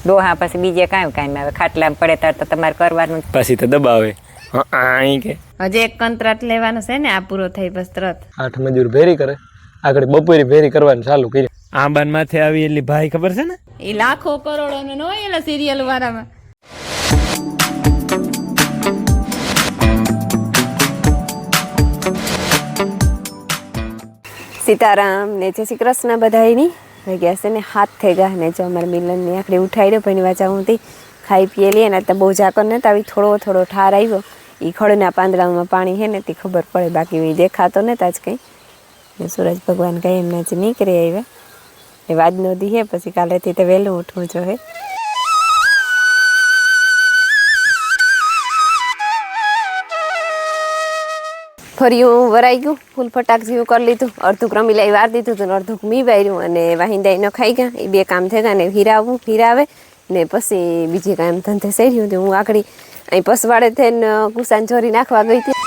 ડોહા પછી બીજે કાંઈ કાંઈ આવે, ખાટલામાં પડે ત્યારે તો તમારે કરવાનું. પછી તો દબાવે. અહીં કે હજી એક કંત્રાટ લેવાનો છે ને, આ પૂરો થઈ બસ તરત 8 મજૂર ભેરી કરે, આગળ બપોરી ભેરી કરવાનું ચાલુ કરી. આંબાન માથે આવી એટલી ભાઈ ખબર છે ને, એ લાખો કરોડો નો હોય એલા સિરિયલ વાળામાં. સીતારામ ને જય શ્રી કૃષ્ણ બધાયની. ગયા છે ને હાથ થઈ ગયા ને જો અમારા મિલનની આખડી ઉઠાડી ભાઈની વાંચા હું ખાઈ પીએ લઈએ ને તો બહુ ઝાકર ને તો આવી થોડો ઠાર આવ્યો. એ ખડના પાંદડામાં પાણી છે ને તે ખબર પડે, બાકી એ દેખાતો ને તાજ કંઈ. ને સૂરજ ભગવાન કંઈ એમને જ નીકળી આવ્યા. એ વાજનો દી હે, પછી કાલેથી તો વહેલું ઉઠવું જોઈએ. ફર્યું વરાઈ ગયું, ફૂલ ફટાક જેવું કરી લીધું, અડધું રમીલાઈ વાર દીધું હતું, અડધું મી વાર્યું અને વાહિંદાઈ ન ખાઈ ગયા. એ 2 કામ થયા ને હીરાવે ને પછી બીજી કાંઈ એમ ધંધે સર્યું હતું. હું આખડી અહીં પસવાડે થઈને કુસાન ચોરી નાખવા ગઈ હતી.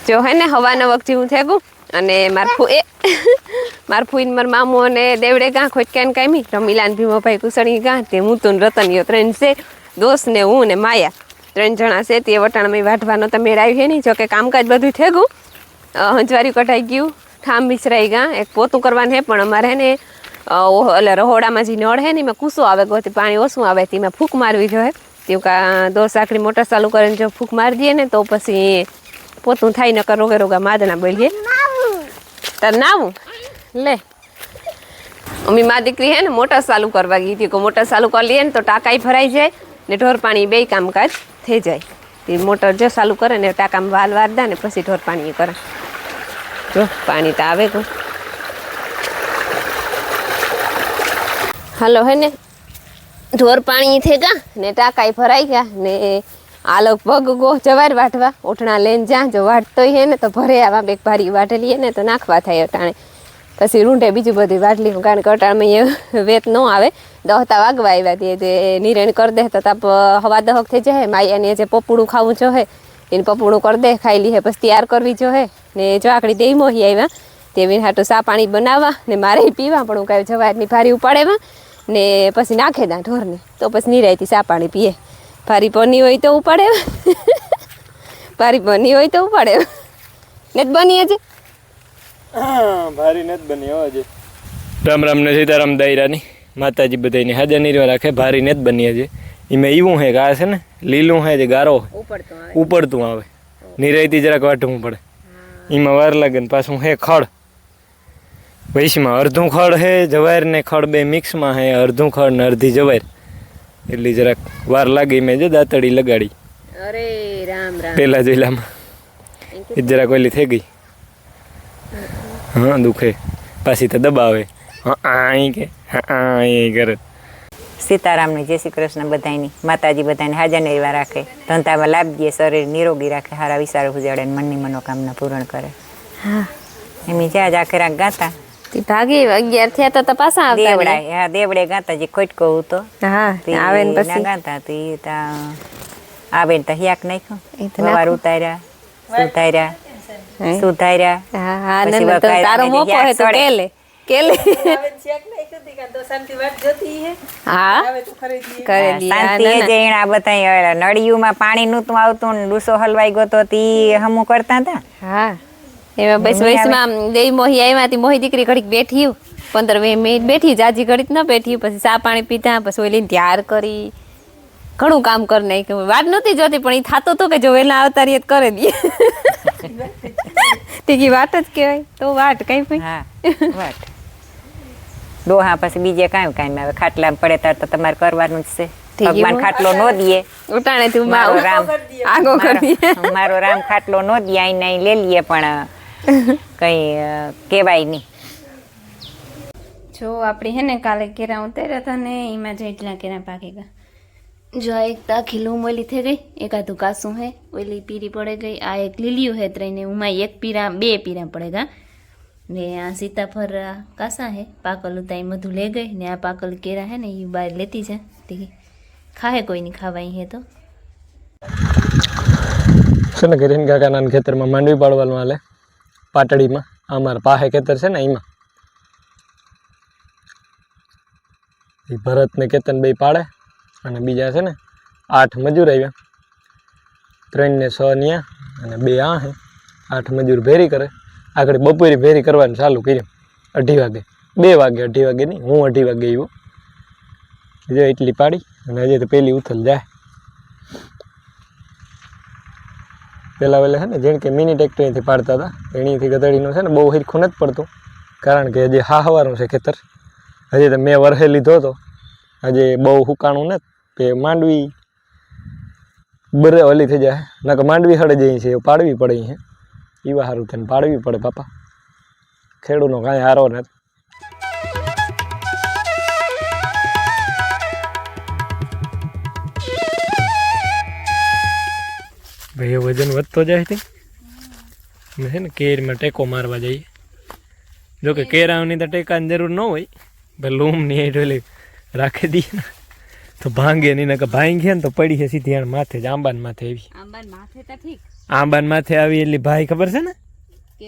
જો હે ને હવાના વખતે હું થેગું અને માર ફૂઈને મારા મામુ અને દેવડે ગાં ખોટકાને કામી રમીલાન ભીમાભાઈ કુસણી ગાં તે હું તો રતનીઓ 3 છે દોસ્ત ને હું ને માયા 3 જણા છે. તે વટાણમાં વાઢવાનો તો મેળ આવી છે નહીં. જોકે કામકાજ બધું થેગું, હંજવારી કટાઈ ગયું, ઠામ બિસરાઈ ગયા. એક પોતું કરવાનું હે પણ અમારે હે ને એટલે રહોડામાં જે નળ હે ને એમાં કૂસો આવે ગયો, પાણી ઓછું આવે તેમાં ફૂંક મારવી જોઈએ. તેવું કા 2 આખરી મોટર ચાલુ કરીને જો ફૂંક મારી દઈએ ને તો પછી પોતું થાય ન કર રોગા માદના બોલીએ. તાર નાવું લે અમી મા દીકરી હે ને મોટર ચાલુ કરવા ગઈ હતી. મોટર ચાલુ કરી લઈએ ને તો ટાંકાઈ ભરાઈ જાય ને ઢોર પાણી 2 કામકાજ થઈ જાય. એ મોટર જો ચાલુ કરે ને ટાંકામાં વાલ વાર દે ને પછી ઢોર પાણી કરે. જો પાણી તો આવે ગયું. હાલો હે ને ઢોર પાણી થઈ ગયા ને ટાંકાઈ ભરાઈ ગયા ને આ લગભગ ગો જવાર વાટવા ઓઠણા લઈને જ્યાં જો વાટતો હે ને તો ભરે આવા 2 ભારી વાટેલીએ ને તો નાખવા થાય અટાણે. પછી રૂંઢે બીજું બધું વાટલી, કારણ કે અટાણમાં એ વેત ન આવે. 10 વાગવા આવ્યા તે નિરણ કરી દે તો તાપ 9:15 થઈ જાય. માયાને જે પપુડું ખાવું જોઈએ એને પપુડું કરી દે, ખાઈ લે. પછી તૈયાર કરવી જોઈએ ને જો આકડી દઈ મોહી આવ્યા તે હાટું સા પાણી બનાવવા ને મારે પીવા. પણ હું કાંઈ જવારની ભારી ઉપાડેવા ને પછી નાખે દા ઢોરને તો પછી નિરાયથી સા પાણી પીએ. ભારી પની હોય તો ઉપાડે, ભારી પની હોય તો ઉપાડે. નથી બની હજી? ભારી નથી બની હજી. રામ રામ ને સીતારામ દાયરાની માતાજી બધાને હાજર નીરવા રાખે. ભારી નથી બની હજી. એમાં એવું હે કે આ છે ને લીલું હે જે ગારો ઉપડતું આવે, નિરાયથી જરાક વાટવું પડે. એમાં વાર લાગે ને પાછું હે ખડ વૈશમાં અડધું ખડ હે જવાર ને ખડ 2 મિક્સમાં હે, અડધું ખડ ને અડધી જવાર. એટલી જરાક વાર લાગી. મેં જો દાંતડી લગાડી. અરે રામ રામ પેલા જોઈલામાં એ જરાક ઓલી થઈ ગઈ. હા દુખે પાછી તો દબાવે. અહીં કે અહીં કરે. સીતારામને જય શ્રી કૃષ્ણ બધાયની. માતાજી બધાને હાજર નિર્વા રાખે, ધંધામાં લાભ દે, શરીર નિરોગી રાખે, સારા વિચારો ઉજાડે, મનની મનોકામના પૂર્ણ કરે. હા એમ જ્યાં જ આખે રાખ ગાતા ભાગી 11 થયા તો પાછા આવતા. દેવડા હા દેવડે ગાતા જે ખોટકો હતો. હા આવે ને પછી ગાતા તી તા આવે ને તો હિયાક નાખ્યો, સવાર ઉતાર્યા સુધાર્યા. હા હા ને તો તારો મોકો હે તો કેલે હા કરેલી આ બધા નળિયુંમાં પાણી નહોતું આવતું ને ડૂસો હલવાઈ ગયો તો તી હમું કરતા હતા. હા એમાં બસ વયસમાં દેવી મોહી આવ્યા હતી. મોહી દીકરી ઘડીક બેઠી 15-20 મિનિટ બેઠી, જાજી ઘડીક ન બેઠી. પછી ચા પાણી પીતા પછી ઓલી તૈયાર કરી ઘણું કામ કરી નાખ્યું વાત નહોતી જોતી પણ એ થતું હતું કે જો વહેલા આવતા રહીએ તો કરે દઈએ તે વાત જ કહેવાય તો વાટ કઈ ભાઈ હા વાટ ડોહા પછી બીજે કાંઈ આવે ખાટલામાં પડે ત્યારે તો તમારે કરવાનું જ છે ભગવાન ખાટલો નો દે ઉટાણે તું મારો રામ આગો કરી મારો રામ ખાટલો નો દે આઈ નાઈ લઈ લઈએ પણ કઈ કહેવાય નહીં જો આપણી હે ને કાલે કેરા ઉતાર્યા હતા ને એમાં જેટલા કેરા પાકી ગયા જો આ એક આખી લૂમ ઓલી થઈ ગઈ એકાદું કાસું હે ઓલી પીરી પડે ગઈ આ એક લીલીયું હે ત્રણે ઉમાં એક પીરા બે પીરા પડે ગા ને આ સીતાફળ કાસા હે પાકલ ઉતાઈ મધુ લે ગઈ ને આ પાકલ કેરા હે ને એ બહાર લેતી જા તે ખાહે કોઈ નહીં ખાવાય હે તો છે ને કરીને કાકાના ખેતરમાં માંડવી પાડવાનું હાલે પાટડીમાં અમારા પાસે ખેતર છે ને એમાં એ ભરત ને કેતન બે પાડે અને બીજા છે ને 8 મજૂર આવ્યા 3 ને 6 ન્યા અને 2 આ હે 8 મજૂર ભેરી કરે આગળ બપોરે ભેરી કરવાનું ચાલુ કર્યું 2:30 વાગે 2 વાગે 2:30 વાગે નહીં હું 2:30 વાગે આવ્યો જો એટલી પાડી અને હજી તો પેલી ઉથલ જાય પેલા વેલા છે ને જેમ કે મિની ટ્રેક્ટરથી પાડતા હતા એણીથી ગધડીનું છે ને બહુ હિરખું નથી પડતું કારણ કે હજી હાહવાનું છે ખેતર હજી તો મેં વરહે લીધો હતો હજી બહુ હુકાણું નથી કે માંડવી બરે ઓલી થઈ જાય નકર માંડવી હળે જઈ છે પાડવી પડે છે એવા સારું થઈને પાડવી પડે પાપા ખેડૂતનો કાંઈ હારો નથી ભાઈ વજન વધતો જાય છે અમે છે ને કેરમાં ટેકો મારવા જઈએ જોકે કેરાની તો ટેકાની જરૂર ન હોય ભાઈ લૂમની એટલે રાખી દઈએ ને તો ભાંગે નહીં ને કે ભાંગીએ ને તો પડી છે સીધી આણ માથે જ આંબાન માથે આવી આંબાન માથે તો ઠીક આંબાન માથે આવી એટલે ભાઈ ખબર છે ને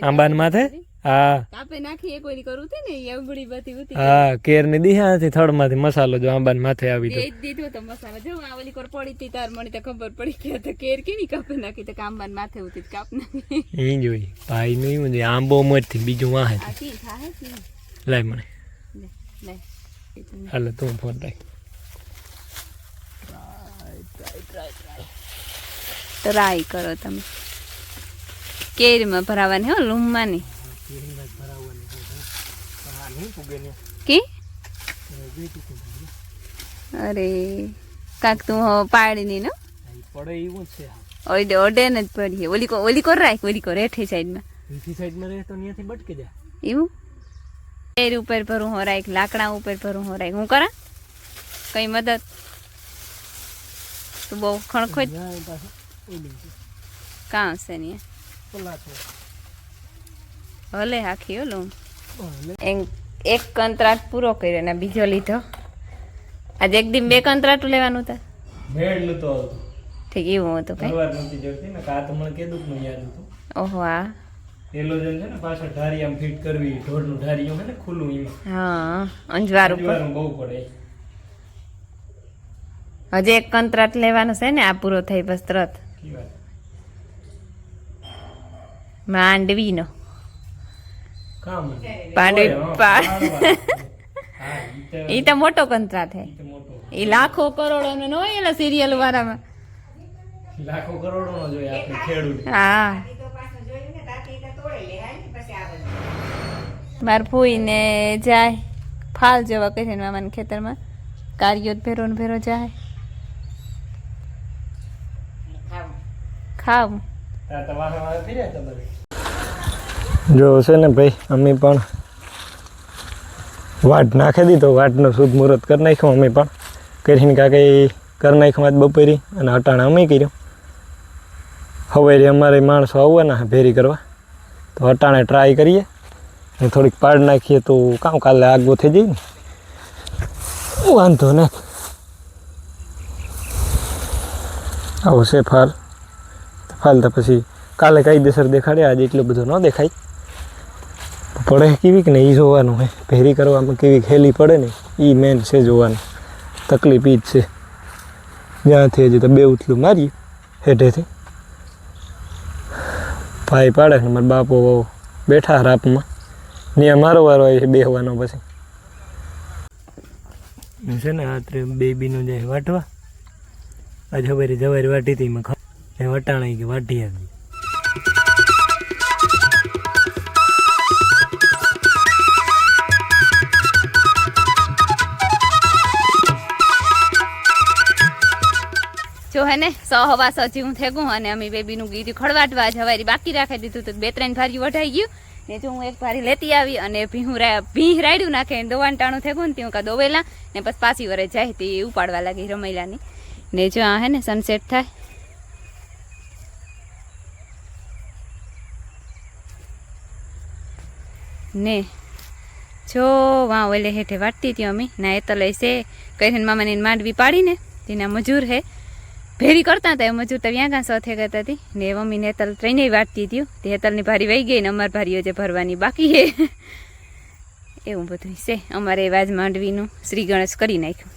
આંબાન માથે હા કાપે નાખી એક ઓલી કરું હતી ને એવડી બધી હતી હા કેરની દિહાથી થડમાંથી મસાલો જો આંબાન માથે આવી તો એ દીધો તો મસાલા જો આ ઓલી કોર પડી હતી તાર મને તો ખબર પડી કે તો કેર કેવી કાપે નાખી તો આંબાન માથે ઉતી કાપ નાખી એ જોઈ ભાઈ નું એવું આંબો મરથી બીજું વાહે આ કી થાહે કી લાય મને લે હાલે તું ફોન રાખ ટ્રાય કરો તમે કેરીમાં ભરાવાની હો લૂમમાં ની કી અરે કાક તું પાડીની નો પડે એવું છે ઓડે ઓડે ને જ પડી ઓલી કોર રાખ ઓલી કોર હેઠી સાઈડમાં બીજી સાઈડમાં રહે તો ત્યાંથી બટકે જાય એવું કેરી ઉપર ભરું હો રાખ લાકડા ઉપર ભરું હો રાખ હું કરા કઈ મદદ તું બહુ ખણખોજ કાં છે ને ભલે આખી ઓલું એક કંત્રાટ પૂરો કર્યો ને બીજો લીધો આજે એક દિન 2 કંત્રાટ લેવાનું હતા મેળ નતો આવતો ઠીક એવું હતું કઈ તલવાર નહોતી જડતી ને કા તો મને કીધું કે યાદ હતું ઓહો આ એલોજન છે ને પાછળ ઢારી આમ ફિટ કરવી ઢોરનું ઢારીયું છે ને ખુલ્લું એમાં હા અંજવાર ઉપર અંજવારનું બહુ પડે હજી એક કંત્રાટ લેવાનો છે ને આ પૂરો થઈ બસ તરત કી વાત માંડવીનો કામ પાંડવી હા એ તો મોટો કંત્રાટ હે મોટો એ લાખો કરોડો નો ન હોય એલા સિરિયલ વાળામાં લાખો કરોડોનો જોઈએ આપણે ખેડૂત હા માર ફૂઈ ને જાય ફાલ જેવા કરીને મામાના ખેતરમાં કાર્યો ભેરો ને ભેરો જાય ખાવ જો છે ને ભાઈ અમે પણ વાટ નાખી દીધો વાટનો શુભ મુહૂર્ત કરી નાખ્યો અમે પણ કરીને કાંઈ કરી નાખ્યું આજ બપોરી અને અટાણા અમે કર્યો હવે અમારે માણસો આવવાના ભેરી કરવા તો અટાણે ટ્રાય કરીએ અને થોડીક પાડ નાખીએ તો કામ કાલે આગો થઈ જાય ને વાંધો ને આવો છે ફાલ તો પછી કાલે કાયદેસર દેખાડે આજે એટલો બધો ન દેખાય પડે કેવી કે ને એ જોવાનું હે ભેરી કરવામાં કેવી હેલી પડે ને એ મેન છે જોવાનું તકલીફ એ જ છે જ્યાંથી હજી તો 2 ઉથલું મારીએ હેઠેથી ભાઈ પાડે ને મારા બાપો બેઠા રાપમાં ને મારો વારો આવે છે બેહવાનો પછી છે ને રાત્રે બેબીનું જાય વાટવા આજે ખબર જવારી વાટી હતી મેં વટાણા કે વાટી આવી. જો હે ને 100 હજી હું થેગું અને અમે બેબીનું ગીરી ખડવાટવા જવારી બાકી રાખી દીધું તો 2-3 ભારી વઢાઈ ગયું ને જો હું એક ભારી લેતી આવી અને ભીહ રાયડું નાખે દોવાનું ટાણું થેગું ને ત્યાં કા દોવેલા ને પછી પાછી વરે જાય તે ઉપાડવા લાગી રમૈલાની ને જો આ હે ને સનસેટ થાય ને જો વાં ઓલે હેઠે વાટતી હતી અમે ના એ તો લઈશે કહીને મામાની માંડવી પાડીને તેના મજૂર હે ભેરી કરતા હતા એ મજૂર તો ત્યાં ગાં સાથે કરતા હતી ને મમ્મીને હેતલ ત્રણેય વાટતી હતી તે હેતલની ભારી વહી ગઈ ને અમારી ભારીઓ જે ભરવાની બાકી હે એવું બધું છે અમારે વાજ માંડવીનું શ્રી ગણેશ કરી નાખ્યું.